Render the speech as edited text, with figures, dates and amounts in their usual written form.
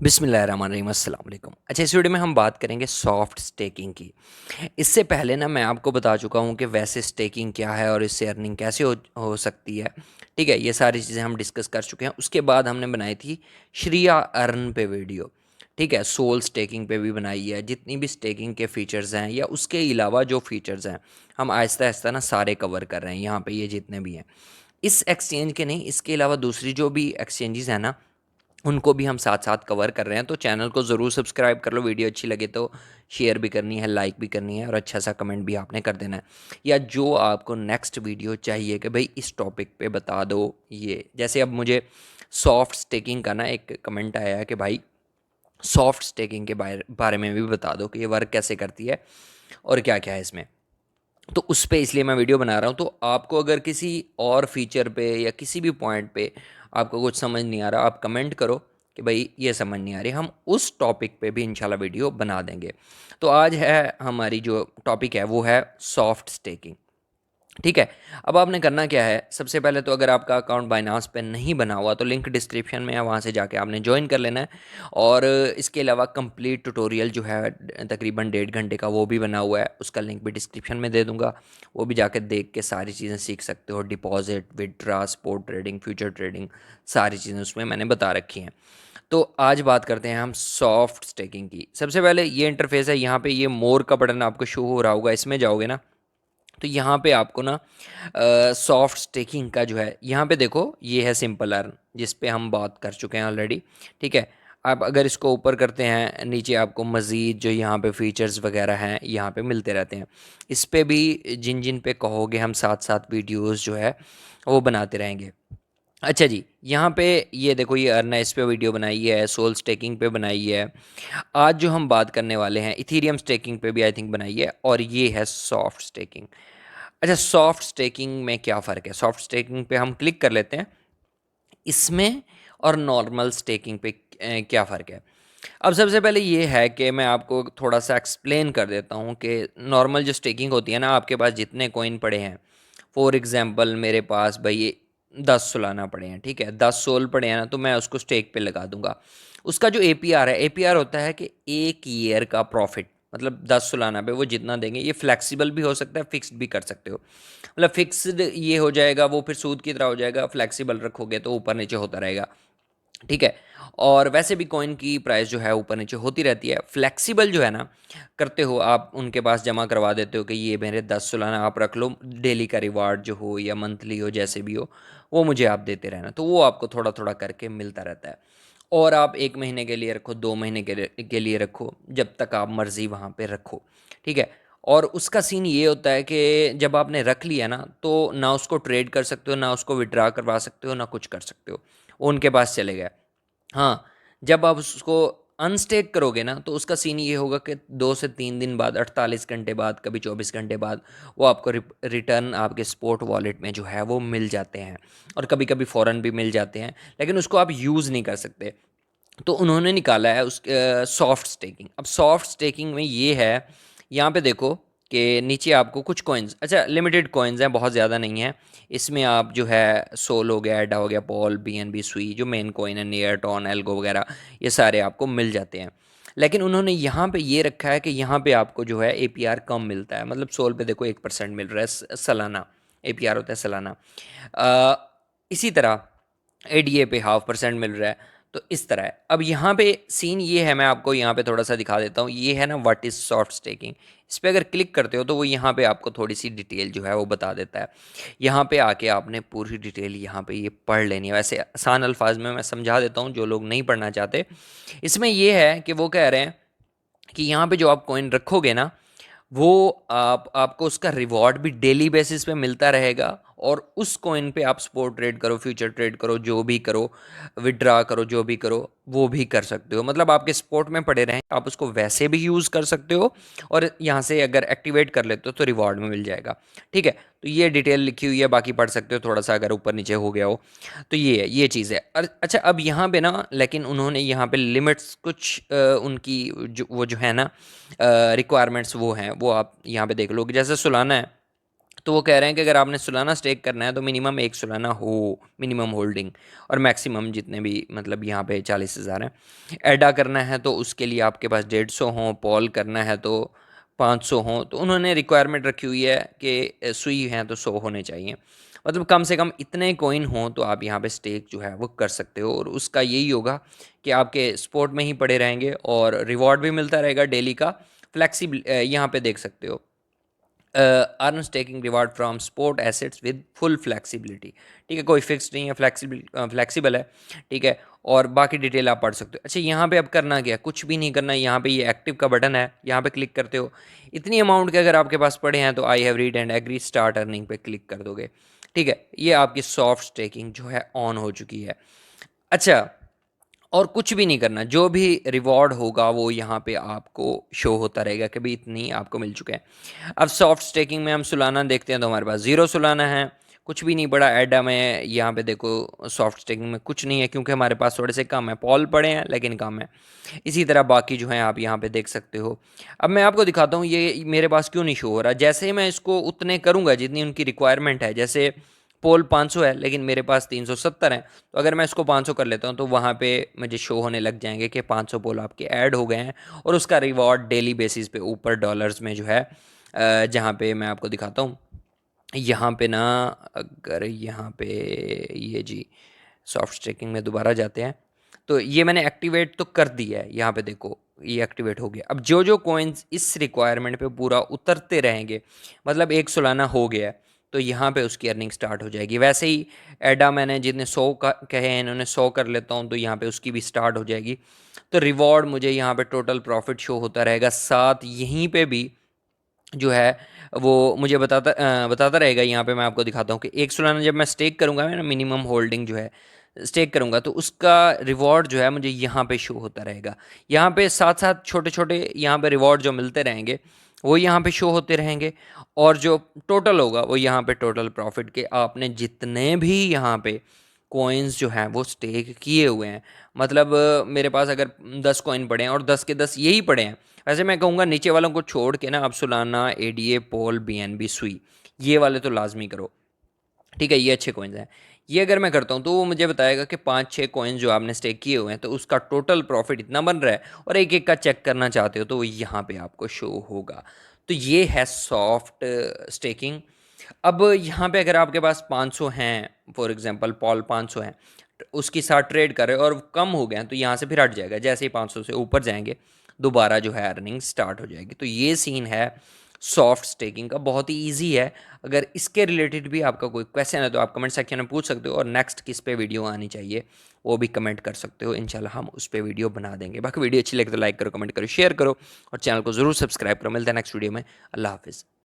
बिस्मिल्लाहिर्रहमानिर्रहीम अस्सलाम वालेकुम। अच्छा, इस वीडियो में हम बात करेंगे सॉफ्ट स्टेकिंग की। इससे पहले ना मैं आपको बता चुका हूँ कि वैसे स्टेकिंग क्या है और इससे अर्निंग कैसे हो सकती है। ठीक है, ये सारी चीज़ें हम डिस्कस कर चुके हैं। उसके बाद हमने बनाई थी श्रिया अर्न पे वीडियो। ठीक है, सोल स्टेकिंग पे भी बनाई है। जितनी भी स्टेकिंग के फीचर्स हैं या उसके अलावा जो फीचर्स हैं, हम आहिस्ता आहिस्ता ना सारे कवर कर रहे हैं यहाँ पे, ये जितने भी हैं। इस एक्सचेंज के नहीं, इसके अलावा दूसरी जो भी एक्सचेंजेस हैं ना, उनको भी हम साथ-साथ कवर कर रहे हैं। तो चैनल को ज़रूर सब्सक्राइब कर लो, वीडियो अच्छी लगे तो शेयर भी करनी है, लाइक भी करनी है और अच्छा-सा कमेंट भी आपने कर देना है। या जो आपको नेक्स्ट वीडियो चाहिए कि भई इस टॉपिक पे बता दो ये। जैसे अब मुझे सॉफ्ट स्टेकिंग का ना एक कमेंट आया है कि भाई सॉफ्ट स्टेकिंग के बारे बारे में भी बता दो कि ये वर्क कैसे करती है और क्या-क्या है इसमें। तो उस पे इसलिए मैं वीडियो बना रहा हूँ। तो आपको अगर किसी और फीचर पे या किसी भी पॉइंट पे आपको कुछ समझ नहीं आ रहा, आप कमेंट करो कि भाई ये समझ नहीं आ रही, हम उस टॉपिक पे भी इंशाल्लाह वीडियो बना देंगे। तो आज है हमारी जो टॉपिक है वो है सॉफ्ट स्टेकिंग। ठीक है, अब आपने करना क्या है, सबसे पहले तो अगर आपका अकाउंट बाइनांस पे नहीं बना हुआ तो लिंक डिस्क्रिप्शन में है, वहाँ से जाके आपने ज्वाइन कर लेना है। और इसके अलावा कंप्लीट ट्यूटोरियल जो है तकरीबन 1.5 घंटे का वो भी बना हुआ है, उसका लिंक भी डिस्क्रिप्शन में दे दूंगा। वो भी जाके देख के सारी चीज़ें सीख सकते हो। Deposit, withdraw, spot trading, future trading, सारी चीज़ें उसमें मैंने बता रखी हैं। तो आज बात करते हैं हम सॉफ्ट स्टेकिंग की। सबसे पहले ये इंटरफेस है, यहाँ पे ये मोर का बटन आपको शो हो रहा होगा, इसमें जाओगे ना तो यहाँ पे आपको ना सॉफ्ट स्टेकिंग का जो है, यहाँ पे देखो ये है सिंपल अर्न, जिस पे हम बात कर चुके हैं ऑलरेडी। ठीक है, आप अगर इसको ऊपर करते हैं, नीचे आपको मज़ीद जो यहाँ पे फीचर्स वगैरह हैं यहाँ पे मिलते रहते हैं। इस पे भी जिन जिन पे कहोगे हम साथ साथ वीडियोस जो है वो बनाते रहेंगे। अच्छा जी, यहाँ पे ये देखो, ये अर्न है, इस पे वीडियो बनाई है, सोल स्टेकिंग पे बनाई है। आज जो हम बात करने वाले हैं इथीरियम स्टेकिंग पे भी आई थिंक बनाई है, और ये है सॉफ्ट स्टेकिंग। अच्छा, सॉफ्ट स्टेकिंग में क्या फ़र्क है? सॉफ्ट स्टेकिंग पे हम क्लिक कर लेते हैं। इसमें और नॉर्मल स्टेकिंग पे क्या फ़र्क है? अब सबसे पहले ये है कि मैं आपको थोड़ा-सा एक्सप्लेन कर देता हूँ कि नॉर्मल जो स्टेकिंग होती है ना, आपके पास जितने कॉइन पड़े हैं, फॉर एग्ज़ाम्पल मेरे पास भई 10 सोलाना पड़े हैं, ठीक है? 10 सोल पड़े हैं ना, तो मैं उसको स्टेक पे लगा दूँगा। उसका जो एपीआर है, एपीआर होता है कि 1 ईयर का प्रॉफ़िट, मतलब 10 सालाना पे वो जितना देंगे। ये फ्लेक्सिबल भी हो सकता है, फिक्स्ड भी कर सकते हो। मतलब फिक्स्ड ये हो जाएगा, वो फिर सूद की तरह हो जाएगा। फ्लेक्सिबल रखोगे तो ऊपर नीचे होता रहेगा। ठीक है, और वैसे भी कॉइन की प्राइस जो है ऊपर नीचे होती रहती है। फ्लेक्सिबल जो है ना, करते हो आप उनके पास जमा करवा देते हो कि ये मेरे 10 सालाना आप रख लो, डेली का रिवार्ड जो हो या मंथली हो, जैसे भी हो वो मुझे आप देते रहना। तो वो आपको थोड़ा थोड़ा करके मिलता रहता है। और आप 1 महीने के लिए रखो, 2 महीने के लिए रखो, जब तक आप मर्ज़ी वहाँ पे रखो। ठीक है, और उसका सीन ये होता है कि जब आपने रख लिया ना, तो ना उसको ट्रेड कर सकते हो, ना उसको विड्रा करवा सकते हो, ना कुछ कर सकते हो। वो उनके पास चले गया। हाँ, जब आप उसको अनस्टेक करोगे ना, तो उसका सीन ये होगा कि 2 से 3 दिन बाद, 48 घंटे बाद, कभी 24 घंटे बाद वो आपको रिटर्न आपके स्पॉट वॉलेट में जो है वो मिल जाते हैं। और कभी-कभी फ़ौरन भी मिल जाते हैं, लेकिन उसको आप यूज़ नहीं कर सकते। तो उन्होंने निकाला है उस सॉफ्ट स्टेकिंग। अब सॉफ्ट स्टेकिंग में ये है, यहाँ पे देखो कि नीचे आपको कुछ कॉइन्स, अच्छा लिमिटेड कॉइन्स हैं, बहुत ज़्यादा नहीं है। इसमें आप जो है सोल हो गया, एडा हो गया, पॉल, बीएनबी, सुई, जो मेन कॉइन है, नियर, टॉन, एल्गो वगैरह, ये सारे आपको मिल जाते हैं। लेकिन उन्होंने यहाँ पे ये रखा है कि यहाँ पे आपको जो है एपीआर कम मिलता है। मतलब सोल पे देखो 1% मिल रहा है सालाना, एपीआर होता है सालाना। इसी तरह एडीए पे 0.5% मिल रहा है। तो इस तरह है। अब यहाँ पे सीन ये है, मैं आपको यहाँ पे थोड़ा सा दिखा देता हूँ। ये है ना व्हाट इज़ सॉफ्ट स्टेकिंग। इस पे अगर क्लिक करते हो तो वो यहाँ पे आपको थोड़ी सी डिटेल जो है वो बता देता है। यहाँ पे आके आपने पूरी डिटेल यहाँ पे ये पढ़ लेनी है। वैसे आसान अल्फाज में मैं समझा देता हूँ, जो लोग नहीं पढ़ना चाहते। इसमें ये है कि वो कह रहे हैं कि यहाँ पे जो आप कॉइन रखोगे ना, वो आपको उसका रिवॉर्ड भी डेली बेसिस पे मिलता रहेगा। और उस कॉइन पे आप स्पॉट ट्रेड करो, फ्यूचर ट्रेड करो, जो भी करो, विड्रा करो, जो भी करो वो भी कर सकते हो। मतलब आपके स्पॉट में पड़े रहें, आप उसको वैसे भी यूज़ कर सकते हो, और यहाँ से अगर एक्टिवेट कर लेते हो तो रिवॉर्ड में मिल जाएगा। ठीक है, तो ये डिटेल लिखी हुई है, बाकी पढ़ सकते हो थोड़ा सा अगर ऊपर नीचे हो गया हो। तो ये है, ये चीज़ है। अच्छा, अब यहाँ पे ना, लेकिन उन्होंने यहाँ पे लिमिट्स कुछ उनकी जो वो जो है ना रिक्वायरमेंट्स, वो हैं, वो आप यहाँ पे देख लो कि जैसे सोलाना है, तो वो कह रहे हैं कि अगर आपने सालाना स्टेक करना है तो मिनिमम 1 सालाना हो मिनिमम होल्डिंग, और मैक्सिमम जितने भी मतलब यहाँ पे 40,000 हैं। एडा करना है तो उसके लिए आपके पास 150 हों, पॉल करना है तो 500 हों। तो उन्होंने रिक्वायरमेंट रखी हुई है कि सुई हैं तो 100 होने चाहिए, मतलब कम से कम इतने कॉइन हों तो आप यहाँ पे स्टेक जो है वो कर सकते हो। और उसका यही होगा कि आपके स्पोर्ट में ही पड़े रहेंगे और रिवॉर्ड भी मिलता रहेगा डेली का। फ्लैक्सीबल यहाँ पे देख सकते हो, earn staking reward from sport assets with full flexibility. ठीक है, कोई फिक्स नहीं है, फ्लैक्सीबल है। ठीक है, और बाकी डिटेल आप पढ़ सकते हो। अच्छा, यहाँ पे अब करना क्या, कुछ भी नहीं करना। यहाँ पे ये एक्टिव का बटन है, यहाँ पे क्लिक करते हो। इतनी अमाउंट के अगर आपके पास पड़े हैं तो I have read and agree start earning पे क्लिक कर दोगे। ठीक है, ये आपकी सॉफ्ट स्टेकिंग जो है ऑन हो चुकी है। अच्छा, और कुछ भी नहीं करना, जो भी रिवॉर्ड होगा वो यहाँ पे आपको शो होता रहेगा कि भाई इतनी आपको मिल चुके हैं। अब सॉफ्ट स्टेकिंग में हम सुलाना देखते हैं तो हमारे पास 0 सुलाना है, कुछ भी नहीं पड़ा। एडा में यहाँ पे देखो सॉफ्ट स्टेकिंग में कुछ नहीं है क्योंकि हमारे पास थोड़े से कम है, पॉल पड़े हैं लेकिन कम है। इसी तरह बाकी जो हैं आप यहाँ पे देख सकते हो। अब मैं आपको दिखाता हूँ ये मेरे पास क्यों नहीं शो हो रहा। जैसे ही मैं इसको उतने करूँगा जितनी उनकी रिक्वायरमेंट है, जैसे पोल 500 है लेकिन मेरे पास 370 हैं, तो अगर मैं इसको 500 कर लेता हूँ तो वहाँ पे मुझे शो होने लग जाएंगे कि 500 पोल आपके ऐड हो गए हैं। और उसका रिवॉर्ड डेली बेसिस पे ऊपर डॉलर्स में जो है, जहाँ पे मैं आपको दिखाता हूँ। यहाँ पे ना, अगर यहाँ पे ये जी सॉफ्ट स्टेकिंग में दोबारा जाते हैं तो ये मैंने एक्टिवेट तो कर दिया है। यहाँ पे देखो ये एक्टिवेट हो गया। अब जो जो कॉइन्स इस रिक्वायरमेंट पे पूरा उतरते रहेंगे, मतलब 1 सालाना हो गया है, तो यहाँ पे उसकी अर्निंग स्टार्ट हो जाएगी। वैसे ही एडा मैंने जितने 100 का कहे हैं इन्होंने 100 कर लेता हूँ तो यहाँ पे उसकी भी स्टार्ट हो जाएगी। तो रिवॉर्ड मुझे यहाँ पे टोटल प्रॉफिट शो होता रहेगा, साथ यहीं पे भी जो है वो मुझे बताता रहेगा। यहाँ पे मैं आपको दिखाता हूँ कि 1 सालाना जब मैं स्टेक करूँगा, मैं मिनिमम होल्डिंग जो है स्टेक करूँगा, तो उसका रिवॉर्ड जो है मुझे यहाँ पे शो होता रहेगा। यहाँ पे साथ साथ छोटे छोटे यहाँ पे रिवॉर्ड जो मिलते रहेंगे वो यहाँ पे शो होते रहेंगे। और जो टोटल होगा वो यहाँ पे टोटल प्रॉफिट के आपने जितने भी यहाँ पे कॉइन्स जो हैं वो स्टेक किए हुए हैं, मतलब मेरे पास अगर 10 कॉइन पड़े हैं और 10 के 10 यही पड़े हैं। वैसे मैं कहूँगा नीचे वालों को छोड़ के ना आप सुलाना, एडीए, पोल, बीएनबी, सुई, ये वाले तो लाजमी करो। ठीक है, ये अच्छे कॉइन्स हैं। ये अगर मैं करता हूँ तो वो मुझे बताएगा कि 5-6 कॉइन्स जो आपने स्टेक किए हुए हैं तो उसका टोटल प्रॉफिट इतना बन रहा है, और एक एक का चेक करना चाहते हो तो वो यहाँ पे आपको शो होगा। तो ये है सॉफ्ट स्टेकिंग। अब यहाँ पे अगर आपके पास 500 हैं, फॉर एग्जांपल पॉल 500 हैं, उसके साथ ट्रेड कर रहे हो और कम हो गए हैं तो यहाँ से फिर हट जाएगा। जैसे ही 500 से ऊपर जाएंगे दोबारा जो है अर्निंग स्टार्ट हो जाएगी। तो ये सीन है सॉफ्ट स्टेकिंग का, बहुत ही ईजी है। अगर इसके रिलेटेड भी आपका कोई क्वेश्चन है तो आप कमेंट सेक्शन में पूछ सकते हो, और नेक्स्ट किस पे वीडियो आनी चाहिए वो भी कमेंट कर सकते हो। इंशाल्लाह हम उस पर वीडियो बना देंगे। बाकी वीडियो अच्छी लगे तो लाइक करो, कमेंट करो, शेयर करो और चैनल को ज़रूर सब्सक्राइब करो। मिलते हैं नेक्स्ट वीडियो में। अल्लाह हाफिज़।